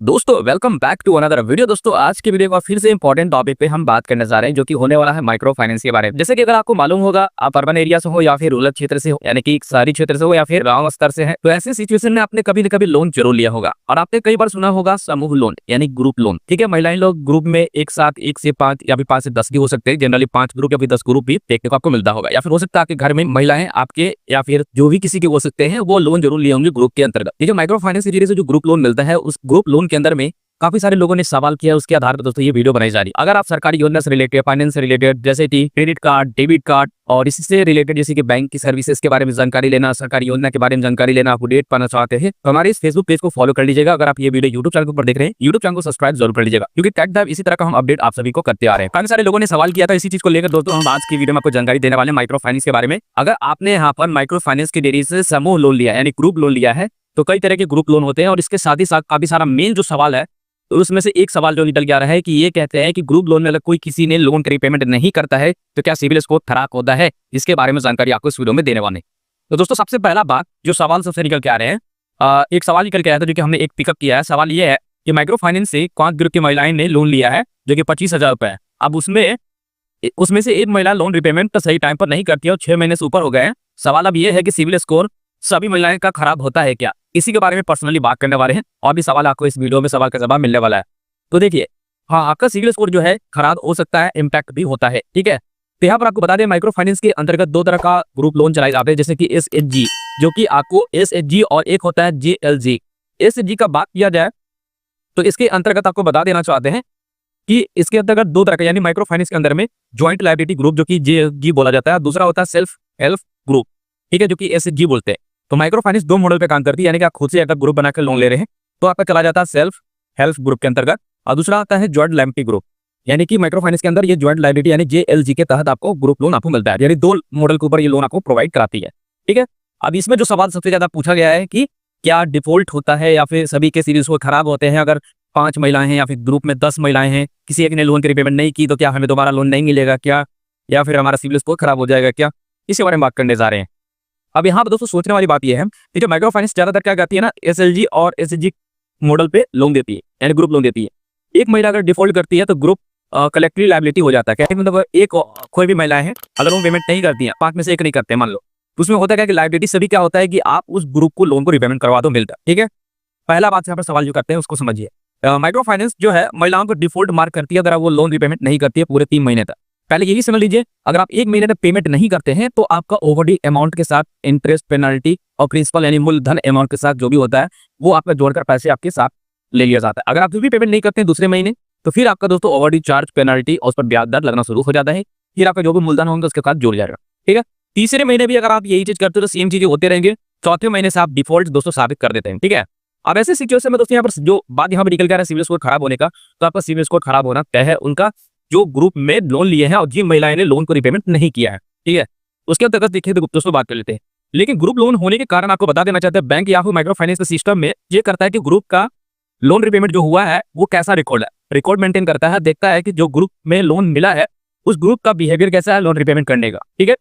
दोस्तों welcome back to another video. दोस्तों आज के वीडियो का फिर से इंपॉर्टेंट टॉपिक पे हम बात करने जा रहे हैं, जो कि होने वाला है माइक्रो फाइनेंस के बारे में। जैसे कि अगर आपको मालूम होगा, आप अर्बन एरिया से हो या फिर रूरल क्षेत्र से हो, यानी कि शहरी क्षेत्र से हो या फिर गांव स्तर से है, तो ऐसे सिचुएशन में आपने कभी न कभी लोन जरूर लिया होगा। और आपने कई बार सुना होगा समूह लोन यानी ग्रुप लोन। ठीक है, महिलाएं लोग ग्रुप में एक साथ 1 से 5 या फिर 5 से 10 भी हो सकते हैं। जनरली 5 ग्रुप या फिर 10 ग्रुप भी देखने को आपको मिलता होगा। या फिर हो सकता है आपके घर में महिलाएं आपके या फिर जो भी किसी के हो सकते हैं, वो लोन जरूर लिए होंगे ग्रुप के अंतर्गत। ये जो माइक्रो फाइनेंस के जरिए से जो ग्रुप लोन मिलता है, उस ग्रुप लोन के अंदर में काफी सारे लोगों ने सवाल किया, उसके आधार पर दोस्तों ये वीडियो बनाई जा रही है। अगर आप सरकारी योजना से रिलेटेड, फाइनेंस से रिलेटेड, जैसे कि क्रेडिट कार्ड, डेबिट कार्ड और इससे रिलेटेड जैसे कि बैंक की सर्विसेज के बारे में जानकारी लेना, सरकारी योजना के बारे में जानकारी लेना, अपडेट पाना चाहते हैं, तो हमारे इस फेसबुक पेज को फॉलो कर लीजिएगा। अगर आप ये वीडियो यूट्यूब चैनल पर देख रहे हैं, यूट्यूब चैनल को सब्सक्राइब जरूर कर लीजिएगा, क्योंकि टैग टाइप इसी तरह का हम अपडेट आप सभी को करते आ रहे हैं। काफी सारे लोगों ने सवाल किया था इसी चीज को लेकर। दोस्तों हम आज की वीडियो में आपको जानकारी देने वाले माइक्रो फाइनेंस के बारे में। अगर आपने यहाँ पर माइक्रो फाइनेंस के जरिए से समूह लोन लिया यानी ग्रुप लोन लिया है, तो कई तरह के ग्रुप लोन होते हैं। और इसके साथ ही साथ काफी सारा मेन जो सवाल है, तो उसमें से एक सवाल जो निकल के आ रहा है कि ये कहते हैं कि ग्रुप लोन में अगर कोई किसी ने लोन का रीपेमेंट नहीं करता है, तो क्या सिविल स्कोर खराब होता है? इसके बारे में जानकारी आपको इस वीडियो में देने वाले। तो दोस्तों सबसे पहला बात जो सवाल सबसे निकल के आ रहे हैं, एक सवाल निकल के आया था जो कि हमने एक पिकअप किया है। सवाल ये है कि माइक्रो फाइनेंस से 5 ग्रुप की महिलाएं ने लोन लिया है जो कि 25,000 रुपए है। अब उसमें से एक महिला लोन रिपेमेंट तो सही टाइम पर नहीं करती है और 6 महीने से ऊपर हो गए हैं। सवाल अब ये है कि सिविल स्कोर सभी महिलाएं का खराब होता है क्या? इसी के बारे में पर्सनली बात करने वाले हैं और भी सवाल आपको इस वीडियो में सवाल का जवाब मिलने वाला है। तो देखिए, हाँ, आपका सिविल स्कोर जो है खराब हो सकता है, इम्पैक्ट भी होता है। ठीक है, तो यहाँ पर आपको बता दें माइक्रो फाइनेंस के अंतर्गत 2 तरह का ग्रुप लोन चलाए जाते हैं, जैसे कि एसएचजी, जो कि आपको एसएचजी, और एक होता है जेएलजी। एसएचजी का बात किया जाए तो इसके अंतर्गत आपको बता देना चाहते हैं कि इसके अंतर्गत 2 तरह का यानी माइक्रो फाइनेंस के अंदर में ज्वाइंट लायबिलिटी ग्रुप जो कि जेएलजी बोला जाता है, दूसरा होता है सेल्फ हेल्प ग्रुप, ठीक है, जो कि एसएचजी बोलते हैं। तो माइक्रो फाइनेंस 2 मॉडल पे काम करती है, यानी कि आप खुद से अगर ग्रुप बनाकर लोन ले रहे हैं तो आपका चला जाता है सेल्फ हेल्प ग्रुप के अंतर्गत, और दूसरा आता है ज्वाइंट लायबिलिटी ग्रुप, यानी कि माइक्रो फाइनेंस के अंदर ये ज्वाइंट लायबिलिटी यानी जेएलजी के तहत आपको ग्रुप लोन आपको मिलता है, यानी 2 मॉडल के ऊपर ये लोन आपको प्रोवाइड कराती है। ठीक है, अब इसमें जो सवाल सबसे ज्यादा पूछा गया है कि क्या डिफॉल्ट होता है या फिर सभी के सिविल स्कोर खराब होते हैं? अगर 5 महिलाएं हैं या फिर ग्रुप में 10 महिलाएं हैं, किसी एक ने लोन की रिपेमेंट नहीं की, तो क्या हमें दोबारा लोन नहीं मिलेगा क्या, या फिर हमारा सिविल स्कोर खराब हो जाएगा क्या? इसके बारे में बात करने जा रहे हैं। अब यहाँ पर दोस्तों सोचने वाली बात यह है कि जो माइक्रो फाइनेंस ज्यादातर क्या करती है ना, एसएलजी और एसएचजी मॉडल पे लोन देती है, यानी ग्रुप लोन देती है। एक महिला अगर डिफॉल्ट करती है तो ग्रुप कलेक्टिव लायबिलिटी हो जाता है। क्या मतलब एक कोई भी महिलाएं हैं, अगर वो पेमेंट नहीं करती हैं, 5 में से 1 नहीं करते मान लो, तो उसमें होता है कि लायबिलिटी सभी क्या होता है कि आप उस ग्रुप को लोन को रिपेमेंट करवा दो, मिलता है। ठीक है, पहला बात यहाँ पर सवाल जो करते हैं उसको समझिए। माइक्रो फाइनेंस जो है महिलाओं को डिफॉल्ट मार्क करती है अगर वो लोन रिपेमेंट नहीं करती है पूरे 3 महीने तक। पहले यही समझ लीजिए, अगर आप 1 महीने तक पेमेंट नहीं करते हैं तो आपका ओवरड्यू अमाउंट के साथ इंटरेस्ट, पेनल्टी और प्रिंसिपल यानी मूलधन अमाउंट के साथ जो भी होता है वो आपका जोड़कर पैसे आपके साथ ले लिया जाता है। अगर आप फिर भी पेमेंट नहीं करते हैं दूसरे महीने, तो फिर आपका दोस्तों ओवरड्यू चार्ज, पेनल्टी और उस पर ब्याज दर लगना शुरू हो जाता है। फिर आपका जो भी मूलधन होगा उसके साथ जुड़ जाएगा। ठीक है, तीसरे महीने भी अगर आप यही चीज करते हो तो सेम चीजें होते रहेंगे। चौथे महीने से आप डिफॉल्ट दोस्तों साबित कर देते हैं। ठीक है, अब ऐसे सिचुएशन में दोस्तों यहाँ पर जो बात यहाँ पर निकल के आ रहा है सिविल स्कोर खराब होने का, तो आपका सिविल स्कोर खराब होना तय है उनका जो ग्रुप में लोन लिए हैं और जिन महिलाएं ने लोन को रिपेमेंट नहीं किया है। ठीक है, उसके अंतर्गत देखिए तो दोस्तों बात कर लेते हैं। लेकिन ग्रुप लोन होने के कारण आपको बता देना चाहते हैं, बैंक या फिर माइक्रो फाइनेंस के सिस्टम में ये करता है कि ग्रुप का लोन रिपेमेंट जो हुआ है वो कैसा रिकॉर्ड है, रिकॉर्ड मेंटेन करता है, देखता है कि जो ग्रुप में लोन मिला है उस ग्रुप का बिहेवियर कैसा है लोन रिपेमेंट करने का। ठीक है,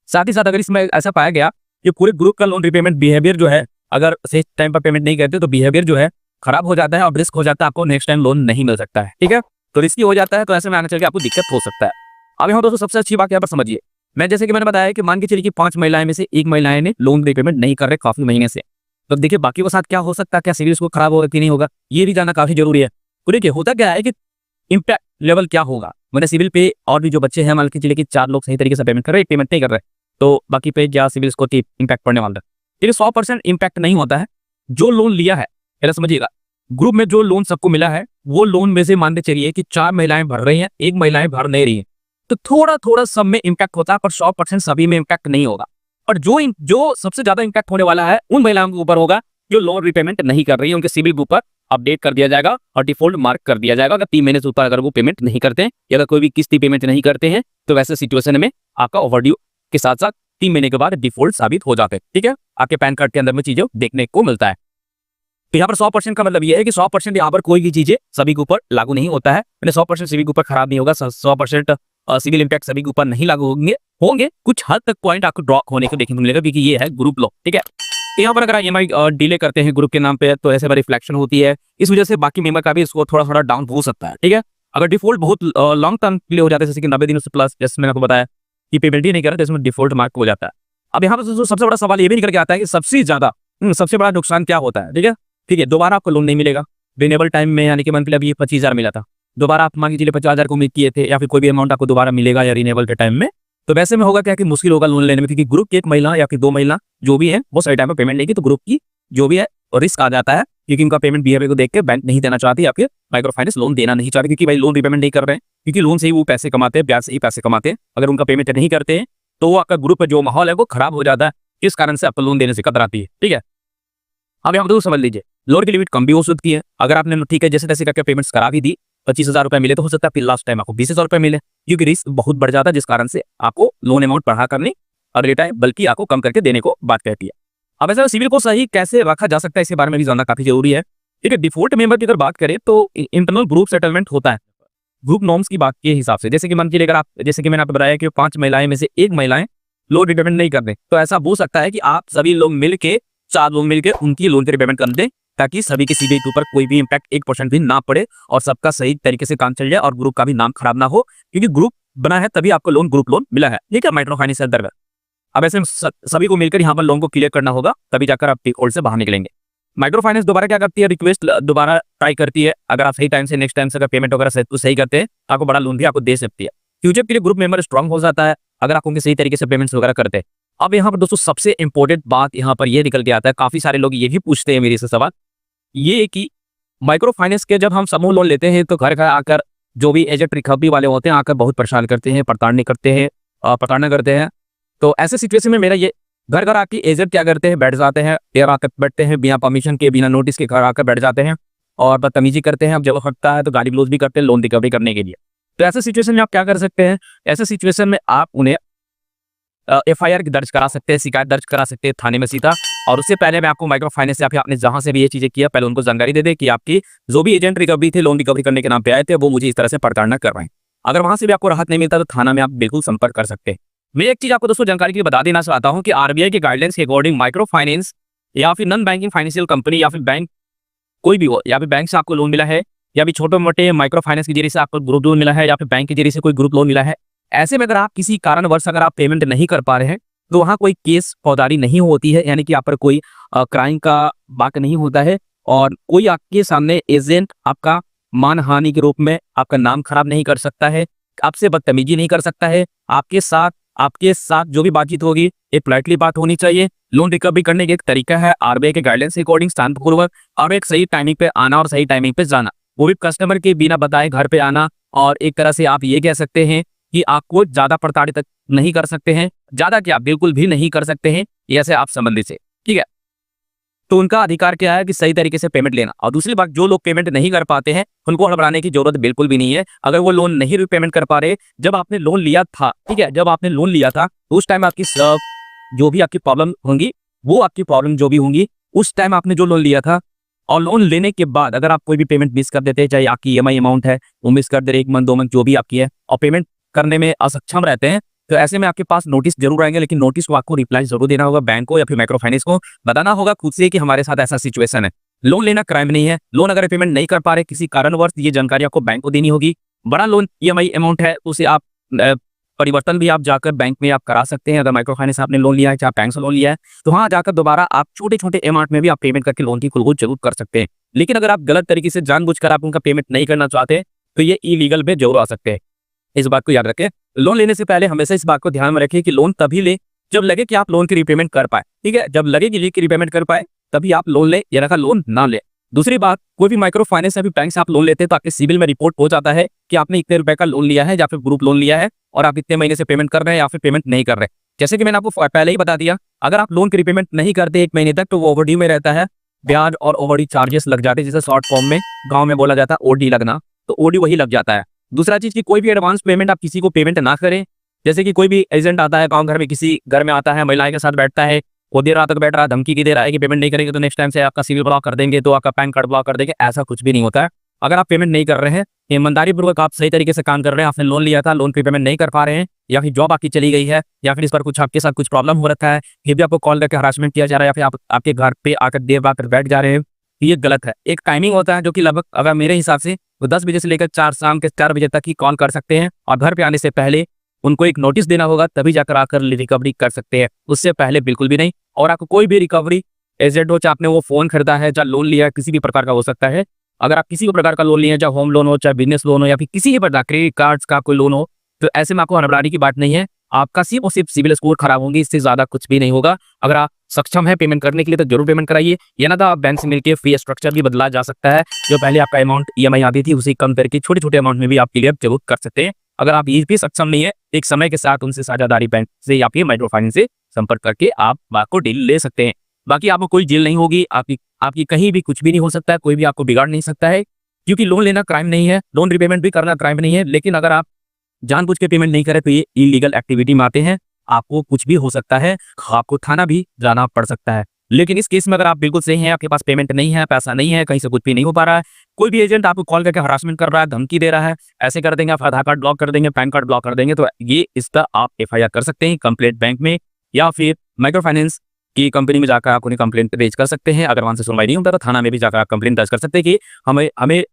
साथ ही साथ अगर इसमें ऐसा पाया गया कि पूरे ग्रुप का लोन रिपेमेंट बिहेवियर जो है, अगर सही टाइम पर पेमेंट नहीं करते तो बिहेवियर जो है खराब हो जाता है और रिस्क हो जाता है, आपको नेक्स्ट टाइम लोन नहीं मिल सकता है। ठीक है, तो रिस्की हो जाता है, तो ऐसे में आगे चल के आपको दिक्कत हो सकता है। अब यहाँ दोस्तों सबसे अच्छी बात यहाँ पर समझिए, मैं जैसे कि मैंने बताया कि मान के चलिए कि 5 महिलाएं में से 1 महिलाएं ने लोन रिपेमेंट नहीं कर रहे काफी महीने से, तो देखिए बाकी के साथ क्या हो सकता है, क्या सिविल स्कोर खराब होगा कि नहीं होगा, ये भी जानना काफी जरूरी है। तो देखिए होता क्या है कि इम्पैक्ट लेवल क्या होगा, मैंने सिविल पे और भी जो बच्चे हैं मान के चलिए कि 4 लोग सही तरीके से पेमेंट कर रहे हैं, पेमेंट नहीं कर रहे, तो बाकी पे क्या सिविल स्कोर की इम्पैक्ट पड़ने वाला है। देखिए 100% इम्पैक्ट नहीं होता है। जो लोन लिया है, पहले समझिएगा, ग्रुप में जो लोन सबको मिला है वो लोन में से मान के चलिए कि 4 महिलाएं भर रही हैं, 1 महिलाएं भर नहीं रही है, तो थोड़ा थोड़ा सब में इम्पैक्ट होता है, पर 100% सभी में इम्पैक्ट नहीं होगा। और जो सबसे ज्यादा इम्पैक्ट होने वाला है उन महिलाओं के ऊपर होगा जो लोन रिपेमेंट नहीं कर रही है, उनके सिविल के ऊपर अपडेट कर दिया जाएगा और डिफॉल्ट मार्क कर दिया जाएगा। अगर 3 महीने से ऊपर अगर वो पेमेंट नहीं करते हैं या अगर कोई भी किस्ती पेमेंट नहीं करते हैं, तो वैसे सिचुएशन में आपका ओवरड्यू के साथ साथ 3 महीने के बाद डिफॉल्ट साबित हो जाते हैं। ठीक है, आपके पैन कार्ड के अंदर में चीजें देखने को मिलता है। तो यहाँ पर 100% का मतलब ये है कि 100% यहाँ पर कोई भी चीजें सभी के ऊपर लागू नहीं होता है, मैंने 100% सभी के ऊपर खराब नहीं होगा, 100% सिविल इम्पैक्ट सभी के ऊपर नहीं लागू होंगे कुछ हद तक पॉइंट आपको ड्रॉप होने को देखने को मिलेगा, क्योंकि ये है ग्रुप लोन। ठीक है, यहाँ पर अगर ईएमआई डिले करते हैं ग्रुप के नाम पे तो ऐसे में रिफ्लेक्शन होती है, इस वजह से बाकी मेंबर का भी इसको थोड़ा थोड़ा डाउन हो सकता है। ठीक है, अगर डिफॉल्ट बहुत लॉन्ग टर्म के लिए हो जाता है, जैसे कि 90 दिनों से प्लस, जैसे मैंने आपको बताया कि पेमेंट ही नहीं करा तो इसमें डिफॉल्ट मार्क हो जाता है। अब यहाँ पर सबसे बड़ा सवाल ये भी निकल के आता है कि सबसे बड़ा नुकसान क्या होता है। ठीक है, दोबारा आपको लोन नहीं मिलेगा रिन्यूएबल टाइम में, यानी कि मंथली अभी 25,000 मिला था, दोबारा आप मान लीजिए 50,000 को उम्मीद किए थे, या फिर कोई भी अमाउंट आपको दोबारा मिलेगा या रिन्यूएबल के टाइम में, तो वैसे में होगा क्या कि मुश्किल होगा लोन लेने में, क्योंकि ग्रुप की 1 महिला या फिर 2 महिला जो भी है वो सही टाइम पे पेमेंट लेगी, तो ग्रुप की जो भी है रिस्क आ जाता है, क्योंकि उनका पेमेंट बिहेवियर को देख के बैंक नहीं देना चाहती या फिर माइक्रो फाइनेंस लोन देना नहीं चाहती, क्योंकि भाई लोन रिपेमेंट नहीं कर रहे हैं, क्योंकि लोन से ही वो पैसे कमाते हैं, ब्याज से ही पैसे कमाते हैं। अगर उनका पेमेंट नहीं करते हैं तो वो आपका ग्रुप का जो माहौल है वो खराब हो जाता है, इस कारण से आपको लोन देने से कतराती है। ठीक है, अब यहाँ पर समझ लीजिए लोन की लिमिट कम भी हो सकती है। अगर आपने ठीक है जैसे तैसे करके पेमेंट्स करा भी दी, 25,000 रुपए मिले, तो हो सकता है फिर लास्ट टाइम आपको 20,000 रुपए मिले, क्योंकि रिस्क बहुत बढ़ जाता है, जिस कारण से आपको लोन अमाउंट बढ़ा कर नहीं अगले टाइम बल्कि आपको कम करके देने को बात कहती है। अब ऐसा सिविल को सही कैसे रखा जा सकता है, इसके बारे में भी जानना काफी जरूरी है। ठीक है, डिफॉल्ट मेंबर की अगर बात करें तो इंटरनल ग्रुप सेटलमेंट होता है ग्रुप नॉर्म्स की बात के हिसाब से। जैसे कि मान लीजिए अगर आप, जैसे कि मैंने आपको बताया कि 5 महिलाएं में से 1 महिलाएं लोन रिपेमेंट नहीं कर दें, तो ऐसा हो सकता है कि आप सभी लोग मिलके 4 लोग मिलकर उनकी लोन की रिपेमेंट कर दें, ताकि सभी के सीबीआई के ऊपर कोई भी इंपैक्ट 1% भी ना पड़े और सबका सही तरीके से काम चल जाए और ग्रुप का भी नाम खराब ना हो, क्योंकि ग्रुप बना है तभी आपको लोन ग्रुप लोन मिला है। ठीक है, माइक्रो फाइनेंस के अंतर्गत। अब ऐसे सभी को मिलकर यहाँ पर लोन को क्लियर करना होगा, तभी जाकर आप डिफॉल्ट से बाहर निकलेंगे। माइक्रो फाइनेंस दोबारा क्या करती है, रिक्वेस्ट दोबारा ट्राई करती है। अगर आप सही टाइम से नेक्स्ट टाइम से अगर पेमेंट वगैरह सही करते हैं, आपको बड़ा लोन भी आपको दे सकती है। फ्यूचर के लिए ग्रुप मेंबर स्ट्रांग हो जाता है अगर आप उनके सही तरीके से पेमेंट्स वगैरह करते हैं। अब यहाँ पर दोस्तों सबसे इंपॉर्टेंट बात यहाँ पर ये निकल के आता है, काफी सारे लोग ये भी पूछते हैं मेरे से सवाल, ये कि माइक्रो फाइनेंस के जब हम समूह लोन लेते हैं तो घर घर आकर जो भी एजेंट रिकवरी वाले होते हैं आकर बहुत परेशान करते हैं, प्रताड़ना करते हैं। तो ऐसे सिचुएशन में मेरा ये घर घर आके एजेंट क्या करते हैं, बैठ जाते हैं, देर आकर बैठते हैं, बिना परमिशन के बिना नोटिस के घर आकर बैठ जाते हैं और बदतमीजी करते हैं। अब जब हटता है तो गाली गलौज भी करते हैं लोन रिकवरी करने के लिए। तो ऐसे सिचुएशन में आप क्या कर सकते हैं, ऐसे सिचुएशन में आप उन्हें एफआईआर दर्ज करा सकते हैं, शिकायत दर्ज करा सकते हैं थाने में सीधा। और उससे पहले मैं आपको माइक्रो फाइनेंस से आपने जहां से भी ये चीजें किया पहले उनको जानकारी दे दे कि आपकी जो भी एजेंट रिकवरी थे लोन रिकवरी करने के नाम पे आए थे वो मुझे इस तरह से प्रताड़ना कर रहे हैं। अगर वहां से भी आपको राहत नहीं मिलता तो थाना में आप बिल्कुल संपर्क कर सकते हैं। मैं एक चीज आपको दोस्तों जानकारी के लिए बता देना चाहता हूं कि आरबीआई के गाइडलाइंस के अकॉर्डिंग माइक्रो फाइनेंस या फिर नॉन बैंकिंग फाइनेंशियल कंपनी या फिर बैंक कोई भी हो, या फिर बैंक से आपको लोन मिला है या फिर छोटे मोटे माइक्रो फाइनेंस के जरिए से आपको ग्रुप लोन मिला है या फिर बैंक के जरिए से कोई ग्रुप लोन मिला है, ऐसे में अगर आप किसी कारणवश अगर आप पेमेंट नहीं कर पा रहे हैं तो वहाँ कोई केस फौजदारी नहीं होती है, यानी कि आप पर कोई क्राइम का वाक़ नहीं होता है और कोई आपके सामने एजेंट आपका मानहानि के रूप में आपका नाम खराब नहीं कर सकता है, आपसे बदतमीजी नहीं कर सकता है। आपके साथ जो भी बातचीत होगी एक पोलाइटली बात होनी चाहिए। लोन रिकवरी करने का एक तरीका है आरबीआई के गाइडेंस के अकॉर्डिंग शांतिपूर्वक और एक सही टाइमिंग पे आना और सही टाइमिंग पे जाना, वो भी कस्टमर के बिना बताए घर पे आना। और एक तरह से आप ये कह सकते हैं कि आपको ज्यादा प्रताड़ित नहीं कर सकते हैं, ज्यादा क्या बिल्कुल भी नहीं कर सकते हैं ऐसे आप संबंधित से। ठीक है, तो उनका अधिकार क्या है कि सही तरीके से पेमेंट लेना। और दूसरी बात, जो लोग पेमेंट नहीं कर पाते हैं उनको घबराने की जरूरत बिल्कुल भी नहीं है। अगर वो लोन नहीं पेमेंट कर पा रहे, जब आपने लोन लिया था, ठीक है, जब आपने लोन लिया था तो उस टाइम आपकी जो भी आपकी प्रॉब्लम होंगी वो आपकी प्रॉब्लम जो भी होंगी उस टाइम आपने जो लोन लिया था, और लोन लेने के बाद अगर आप कोई भी पेमेंट मिस कर देते हैं, चाहे आपकी ईएमआई अमाउंट है वो मिस कर दे रहे 1 मंथ 2 मंथ जो भी आपकी है, और पेमेंट करने में असक्षम रहते हैं, तो ऐसे में आपके पास नोटिस जरूर आएंगे, लेकिन नोटिस को आपको रिप्लाई जरूर देना होगा बैंक को या फिर माइक्रो फाइनेंस को बताना होगा खुद से कि हमारे साथ ऐसा सिचुएशन है। लोन लेना क्राइम नहीं है। लोन अगर पेमेंट नहीं कर पा रहे किसी कारणवश, ये जानकारी आपको बैंक को देनी होगी। बड़ा लोन ईएमआई अमाउंट है उसे आप परिवर्तन भी आप जाकर बैंक में आप करा सकते हैं। अगर माइक्रो फाइनेंस आपने लोन लिया है, चाहे बैंक से लोन लिया है, तो वहां जाकर दोबारा आप छोटे छोटे अमाउंट में भी आप पेमेंट करके लोन की कुल जरूर कर सकते हैं। लेकिन अगर आप गलत तरीके से जानबूझकर आप उनका पेमेंट नहीं करना चाहते तो ये इलीगल में जरूर आ सकते हैं। इस बात को याद रखें। लोन लेने से पहले हमेशा इस बात को ध्यान में रखें कि लोन तभी ले जब लगे कि आप लोन की रीपेमेंट कर पाए। ठीक है, जब लगे कि रीपेमेंट कर पाए तभी आप लोन ले, या रखा लोन ना ले। दूसरी बात, कोई भी माइक्रो फाइनेंस या फिर बैंक से आप लोन लेते हैं तो आपके सिविल में रिपोर्ट हो जाता है कि आपने इतने रुपए का लोन लिया है या फिर ग्रुप लोन लिया है और आप इतने महीने से पेमेंट कर रहे हैं या फिर पेमेंट नहीं कर रहे। जैसे कि मैंने आपको पहले ही बता दिया, अगर आप लोन की रीपेमेंट नहीं करते 1 महीने तक तो वो ओवरड्यू में रहता है, ब्याज और ओवरड्यू चार्जेस लग जाते हैं, जिसे शॉर्ट फॉर्म में गाँव में बोला जाता है ओडी लगना, तो ओडी वही लग जाता है। दूसरा चीज की कोई भी एडवांस पेमेंट आप किसी को पेमेंट ना करें। जैसे कि कोई भी एजेंट आता है गांव घर में, किसी घर में आता है, महिलाएं के साथ बैठता है, वो देर रात तक बैठ रहा है, धमकी की दे रहा है कि पेमेंट नहीं करेंगे तो नेक्स्ट टाइम से आपका सिविल ब्लॉक कर देंगे, तो आपका पैन कार्ड ब्लॉक कर देंगे, ऐसा कुछ भी नहीं होता है। अगर आप पेमेंट नहीं कर रहे हैं, ईमानदारी पूर्वक आप सही तरीके से काम कर रहे हैं, आपने लोन लिया था, लोन पे पेमेंट नहीं कर पा रहे हैं, या फिर जॉब आपकी चली गई है, या फिर इस पर कुछ आपके साथ कुछ प्रॉब्लम हो रखा है, फिर भी आपको कॉल करके हरासमेंट किया जा रहा है, या फिर आप आपके घर पे आकर देर रात बैठ जा रहे हैं, ये गलत है। एक टाइमिंग होता है जो कि लगभग अगर मेरे हिसाब से वो 10 बजे से लेकर 4 शाम के 4 बजे तक ही कॉल कर सकते हैं, और घर पे आने से पहले उनको एक नोटिस देना होगा, तभी जाकर आकर रिकवरी कर सकते हैं, उससे पहले बिल्कुल भी नहीं। और आपको कोई भी रिकवरी एजेंट हो, चाहे आपने वो फोन खरीदा है, चाहे लोन लिया है, किसी भी प्रकार का हो सकता है। अगर आप किसी भी प्रकार का लोन लिए हैं, चाहे होम लोन हो, चाहे बिजनेस लोन हो, या फिर किसी भी प्रकार क्रेडिट कार्ड्स का कोई लोन हो, तो ऐसे में आपको घबराने की बात नहीं है। आपका सिर्फ और सिर्फ सिविल स्कोर खराब होंगे, इससे ज्यादा कुछ भी नहीं होगा। अगर आप सक्षम है पेमेंट करने के लिए तो जरूर पेमेंट कराइए, या ना तो आप बैंक से मिलकर फी स्ट्रक्चर भी बदला जा सकता है। जो पहले आपका अमाउंट ईएमआई आती थी उसे कम करके छोटे छोटे अमाउंट में भी आप क्लियर जरूर कर सकते हैं। अगर आप ये भी सक्षम नहीं है, एक समय के साथ उनसे साझेदारी बैंक से या फिर माइक्रो फाइनेंस से संपर्क करके आप बात को डील ले सकते हैं। बाकी आपको कोई जेल नहीं होगी, आपकी कहीं भी कुछ भी नहीं हो सकता है, कोई भी आपको बिगाड़ नहीं सकता है, क्योंकि लोन लेना क्राइम नहीं है, लोन रिपेमेंट भी करना क्राइम नहीं है। लेकिन अगर आप जानबूझ के पेमेंट नहीं करें तो ये इलीगल एक्टिविटी में आते हैं, आपको कुछ भी हो सकता है, आपको थाना भी जाना पड़ सकता है। लेकिन इस केस में अगर आप बिल्कुल सही हैं, आपके पास पेमेंट नहीं है, पैसा नहीं है, कहीं से कुछ भी नहीं हो पा रहा है, कोई भी एजेंट आपको कॉल करके हरासमेंट कर रहा है, धमकी दे रहा है, ऐसे कर देंगे, आप आधार कार्ड ब्लॉक कर देंगे, पैन कार्ड ब्लॉक कर देंगे, तो ये इसका आप एफआईआर कर सकते हैं कंप्लेंट बैंक में, या फिर माइक्रो फाइनेंस की कंपनी में जाकर आप उन्हें कंप्लेंट रेज कर सकते हैं। अगर वहां से सुनवाई नहीं होता तो थाना में भी जाकर आप कंप्लेंट दर्ज कर सकते हैं कि हमें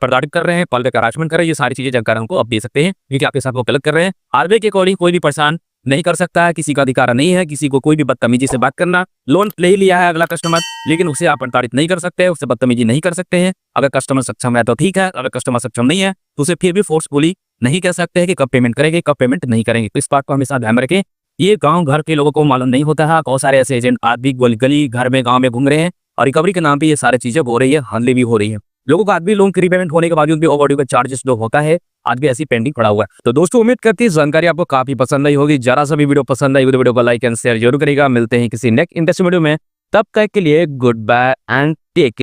प्रताड़ित कर रहे हैं, कॉल करके हरासमेंट कर रहे हैं। ये सारी चीजें जानकार हमको आप दे सकते हैं, क्योंकि आपके साथ वो गलत कर रहे हैं। आरबीआई के अकॉर्डिंग कोई भी परेशान नहीं कर सकता है, किसी का अधिकार नहीं है किसी को कोई भी बदतमीजी से बात करना। लोन ले ही लिया है अगला कस्टमर, लेकिन उसे आप प्रताड़ित नहीं कर सकते, उससे बदतमीजी नहीं कर सकते हैं। अगर कस्टमर सक्षम है तो ठीक है, अगर कस्टमर सक्षम नहीं है तो उसे फिर भी फोर्सफुली नहीं कह सकते हैं कि कब पेमेंट करेंगे, कब पेमेंट नहीं करेंगे। तो इस बात को हमेशा ध्यान रखें। ये गांव घर के लोगों को मालूम नहीं होता है, बहुत सारे ऐसे एजेंट आज भी गली घर में गांव में घूम रहे हैं, और रिकवरी के नाम पे ये सारी चीजें हो रही है, हंडली भी हो रही है। लोगों को आज भी लोन की रीपेमेंट होने के बावजूद भी ओवरड्यू का चार्जेस जो होता है आज भी ऐसी पेंडिंग पड़ा हुआ है। तो दोस्तों उम्मीद करती है जानकारी आपको काफी पसंद आई होगी। जरा सा भी वीडियो पसंद आई तो वीडियो को लाइक एंड शेयर जरूर करेगा। मिलते हैं किसी नेक्स्ट इंटरेस्टिंग वीडियो में, तब तक के लिए good bye and take care.